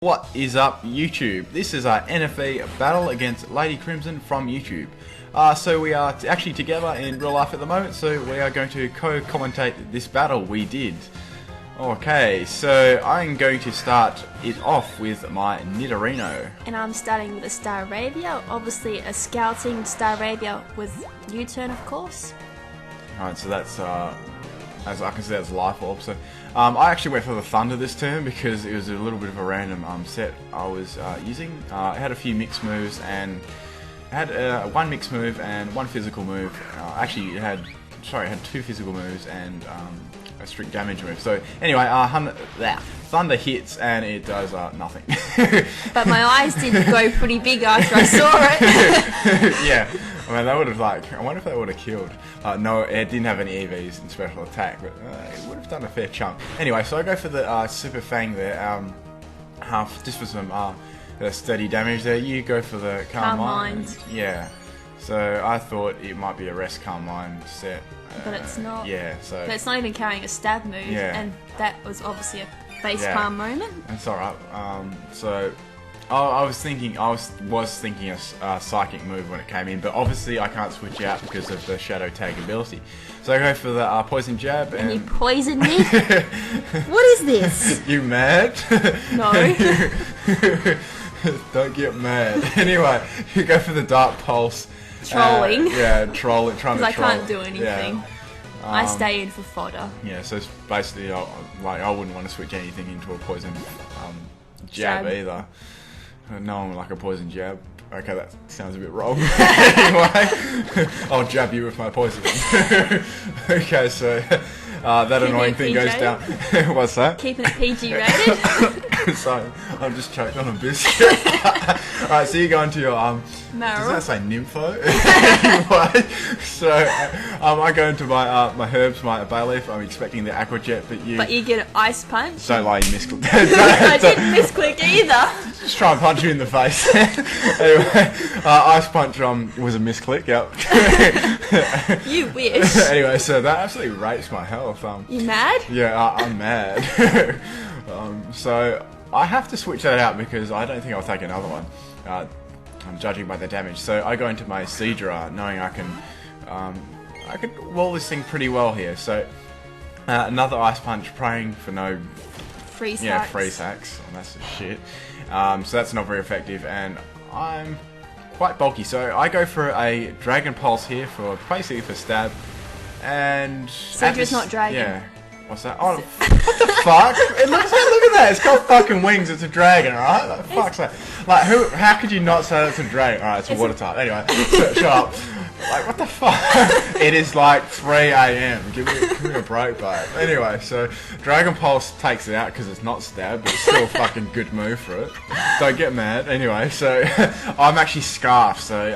What is up, YouTube? This is our NFE battle against LadyKrimZen from YouTube. So we are actually together in real life at the moment, so we are going to co-commentate this battle we did. Okay, so I'm going to start it off with my Nidorino. And I'm starting with a Star Arabia, obviously a scouting Star Arabia with U-turn, of course. Alright, so that's, as I can see, that's Life Orb. So I actually went for the Thunder this turn because it was a little bit of a random set I was using. It had a few mixed moves and it had one mixed move and one physical move. Actually, it had two physical moves and a strict damage move. So anyway, Thunder hits and it does nothing. But my eyes did go pretty big after I saw it. Yeah. I mean, that would have I wonder if that would have killed. No, it didn't have any EVs in special attack, but it would have done a fair chunk. Anyway, so I go for the Super Fang there, just for some steady damage there. You go for the Calm Mind. Yeah. So I thought it might be a Rest Calm Mind set. But it's not. Yeah, so... But it's not even carrying a stab move, and that was obviously a face palm moment. That's alright. So... I was thinking a psychic move when it came in, but obviously I can't switch out because of the shadow tag ability. So I go for the poison jab, and you poisoned me. What is this? You mad? No. Don't get mad. Anyway, you go for the dark pulse. Trolling. Trolling. Trying to troll. Because I can't do anything. Yeah. I stay in for fodder. Yeah, so it's basically I wouldn't want to switch anything into a poison jab either. No one would like a poison jab. Okay, that sounds a bit wrong. Anyway, I'll jab you with my poison. Okay, so that annoying thing goes down. What's that? Keeping it PG rated. Sorry, I'm just choked on a biscuit. Alright, so you go into your Marrow. Does that say Nympho? Anyway, so I go into my my herbs, my bay leaf. I'm expecting the aqua jet, but you get an ice punch. Don't lie, you misclick. I didn't misclick either. Just try and punch you in the face. Anyway, ice punch was a misclick. Yep. You wish. Anyway, so that absolutely rapes my health. You mad? Yeah, I'm mad. So I have to switch that out because I don't think I'll take another one. I'm judging by the damage. So I go into my Seadra knowing I can wall this thing pretty well here. So another ice punch, praying for no free sacks. Yeah, free sacks. Oh, that's the shit. So that's not very effective, and I'm quite bulky. So I go for a Dragon Pulse here for basically for stab. And Seadra's not dragon. Yeah. What's that? Oh, what the fuck? Look at that. It's got fucking wings. It's a dragon, alright? Like, fuck's that? Like, how could you not say that's a dragon? Alright, it's a water type. Anyway, shut up. Like, what the fuck? It is like 3 AM. Give me a break, babe. Anyway, so Dragon Pulse takes it out because it's not stab, but it's still a fucking good move for it. Don't get mad. Anyway, so I'm actually scarfed, so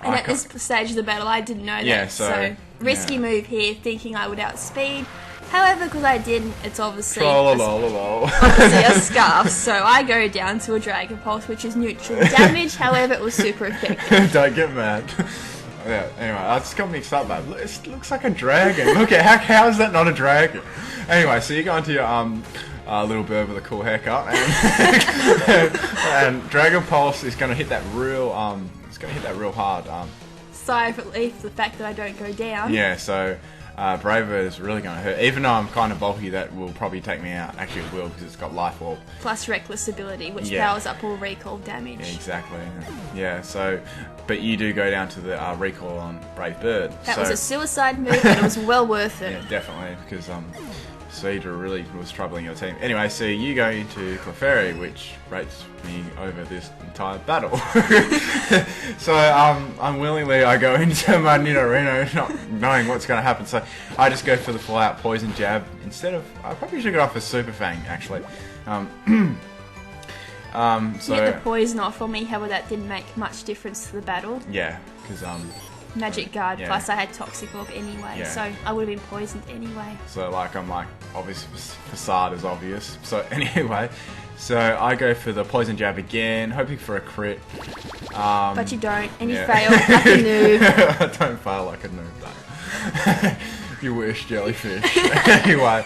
and at this stage of the battle, I didn't know that. Yeah, so risky move here, thinking I would outspeed. However, because I didn't, it's obviously a scarf, so I go down to a Dragon Pulse, which is neutral damage. However, it was super effective. Don't get mad. Yeah, anyway, I just got mixed up, man. It looks like a dragon. Look at how is that not a dragon? Anyway, so you go into your little bird with a cool haircut, and Dragon Pulse is going to hit that real hard. Sigh of relief for the fact that I don't go down. Yeah, so Braver is really going to hurt. Even though I'm kind of bulky, that will probably take me out. Actually, it will because it's got Life Orb. Plus Reckless ability, which powers up all recall damage. Yeah, exactly. Yeah, so... But you do go down to the recall on Brave Bird. That was a suicide move, but it was well worth it. Yeah, definitely, because Seadra really was troubling your team. Anyway, so you go into Clefairy, which rates me over this entire battle. So unwillingly I go into my Nidorino not knowing what's going to happen. So I just go for the full-out poison jab instead of... I probably should go off a Super Fang, actually. So get the poison off on me, however that didn't make much difference to the battle. Yeah, because Magic Guard, plus I had Toxic Orb anyway, so I would have been poisoned anyway. So I'm like, obviously Facade is obvious. So anyway, so I go for the poison jab again, hoping for a crit. But you don't, and you fail like a noob. I don't fail like a noob though. You wish, jellyfish. Anyway,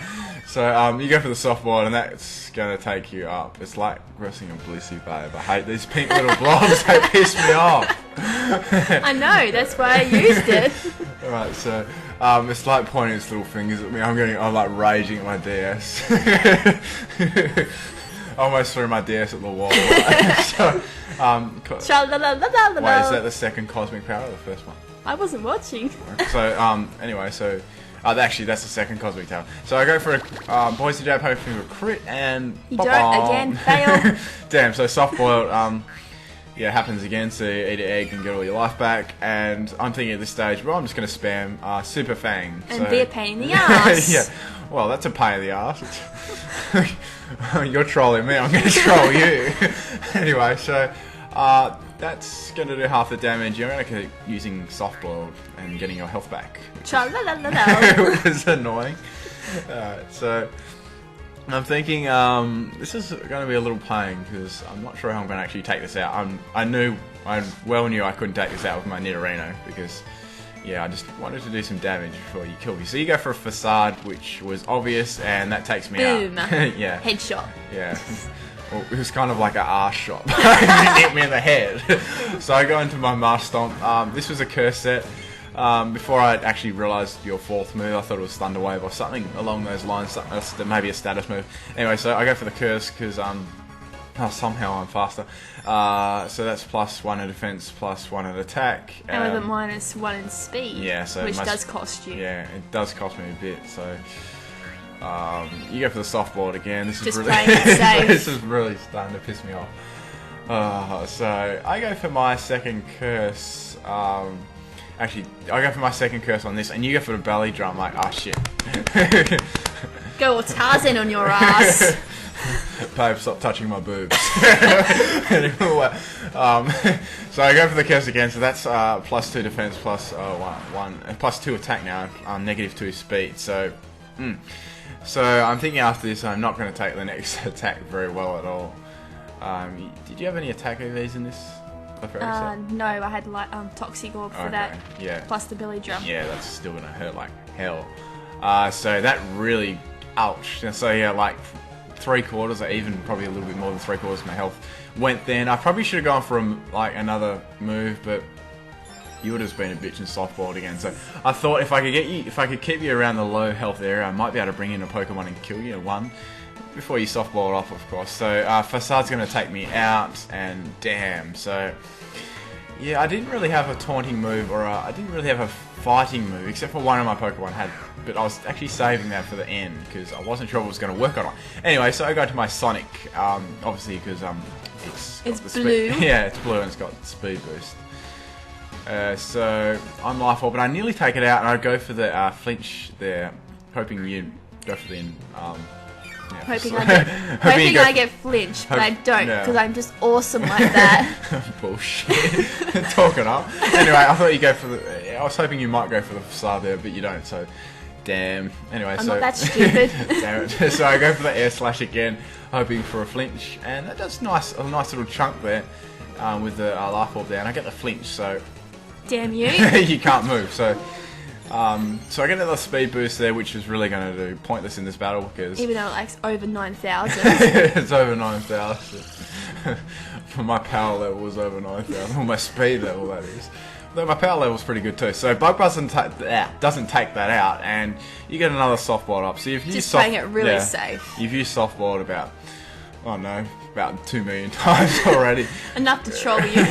So you go for the softboard, and that's gonna take you up. It's like pressing a blissy, babe. I hate these pink little blobs. They piss me off. I know. That's why I used it. Alright, so it's like pointing its little fingers at me. I'm like raging at my DS. I almost threw my DS at the wall. So, wait, is that the second cosmic power or the first one? I wasn't watching. So anyway, so actually that's the second cosmic tower. So I go for a poison jab, hoping for a crit, and you don't again fail. Damn. So soft boiled. Yeah, it happens again, so you eat an egg and get all your life back, and I'm thinking at this stage, well, I'm just going to spam Super Fang. And be a pain in the ass. Yeah, well, that's a pain in the ass. You're trolling me, I'm going to troll you. Anyway, so that's going to do half the damage. You're going to keep using soft boiled and getting your health back. Which is annoying. So I'm thinking this is going to be a little pain because I'm not sure how I'm going to actually take this out. I well knew I couldn't take this out with my Nidorino because, yeah, I just wanted to do some damage before you kill me. So you go for a facade, which was obvious, and that takes me Boom. out. Yeah. Headshot. Yeah. Well, it was kind of like an arse shot. It didn't hit me in the head. So I go into my Marsh Stomp. This was a curse set. Before I actually realised your fourth move, I thought it was Thunder Wave or something along those lines, maybe a status move. Anyway, so I go for the curse because somehow I'm faster. So that's +1 in defense, +1 in attack. And with a -1 in speed, yeah, so which does cost you. Yeah, it does cost me a bit. So you go for the softboard again. This Just is playing really, it safe. This is really starting to piss me off. So I go for my second curse. Actually, I go for my second curse on this, and you go for the belly drum. Like, oh shit. Go all Tarzan on your ass. Babe, stop touching my boobs. Anyway, so I go for the curse again. So that's +2 defense, +2 attack now. -2 speed. So, so I'm thinking after this, I'm not going to take the next attack very well at all. Did you have any attack EVs in this? No, I had like Toxic Orb for that. Yeah. Plus the belly drum. Yeah, that's still gonna hurt like hell. So that really, ouch. So yeah, like 3/4 or even probably a little bit more than 3/4 of my health went then. I probably should have gone for like another move, but you would have been a bitch and softballed again. So I thought if I could keep you around the low health area, I might be able to bring in a Pokemon and kill you one. Before you softball it off, of course. So Facade's going to take me out, and damn. So yeah, I didn't really have a taunting move, or I didn't really have a fighting move, except for one of my Pokemon had. But I was actually saving that for the end because I wasn't sure if it was going to work or not. Anyway, so I go to my Sonic, obviously because it's blue. Yeah, it's blue and it's got speed boost. So I'm Life Orb, but I nearly take it out, and I go for the flinch there, hoping you go for the. Hoping I get flinched, but I don't because I'm just awesome like that. Bullshit. Talking up. Anyway, I thought you go for the. I was hoping you might go for the facade there, but you don't. So, damn. Anyway, I'm not that stupid. Damn it. So I go for the air slash again, hoping for a flinch, and that does a nice little chunk there with the Life Orb there, and I get the flinch. So, damn you! You can't move. So. So I get another speed boost there, which is really going to do pointless in this battle because even though it's over 9,000, it's over 9,000. My power level was over 9,000. Well, my speed level that is. Though my power level is pretty good too. So Bug Buzz doesn't take that out, and you get another softball up. So you've used playing it really safe. You've used softball about about 2 million times already. Enough to troll you.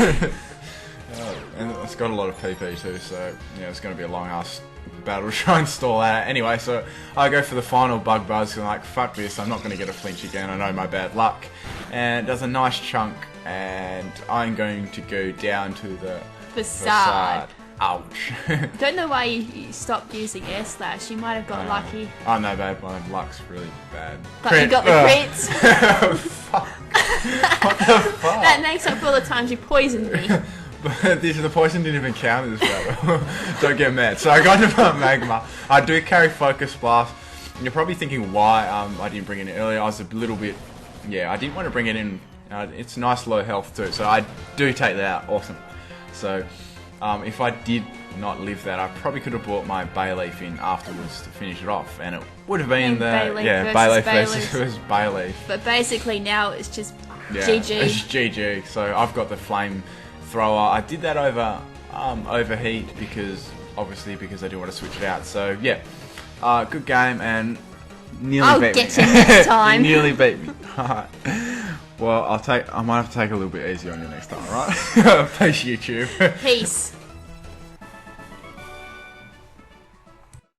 And it's got a lot of PP too, so yeah, it's going to be a long ass battle to try and stall that. Anyway, so I go for the final Bug Buzz, and I'm like, fuck this, I'm not going to get a flinch again, I know my bad luck. And it does a nice chunk, and I'm going to go down to the facade. Ouch. Don't know why you stopped using Air Slash, you might have got lucky. Oh no, babe, my luck's really bad. But you got the crits. Fuck. What the fuck? That makes up for all the times you poisoned me. But the poison didn't even count in this battle. Don't get mad. So I got into my Magma. I do carry Focus Blast. And you're probably thinking why I didn't bring it in earlier. I was a little bit... Yeah, I didn't want to bring it in. It's nice low health too. So I do take that out. Awesome. So if I did not live that. I probably could have brought my bay leaf in afterwards to finish it off, and it would have been bay leaf versus bay leaf. But basically now it's just GG. It's GG. So I've got the flame thrower. I did that over overheat because I didn't want to switch it out. So yeah, good game and nearly beat me. I'll get you next time. You nearly beat me. Alright. Well, I might have to take a little bit easier on you next time, right? Peace, YouTube. Peace.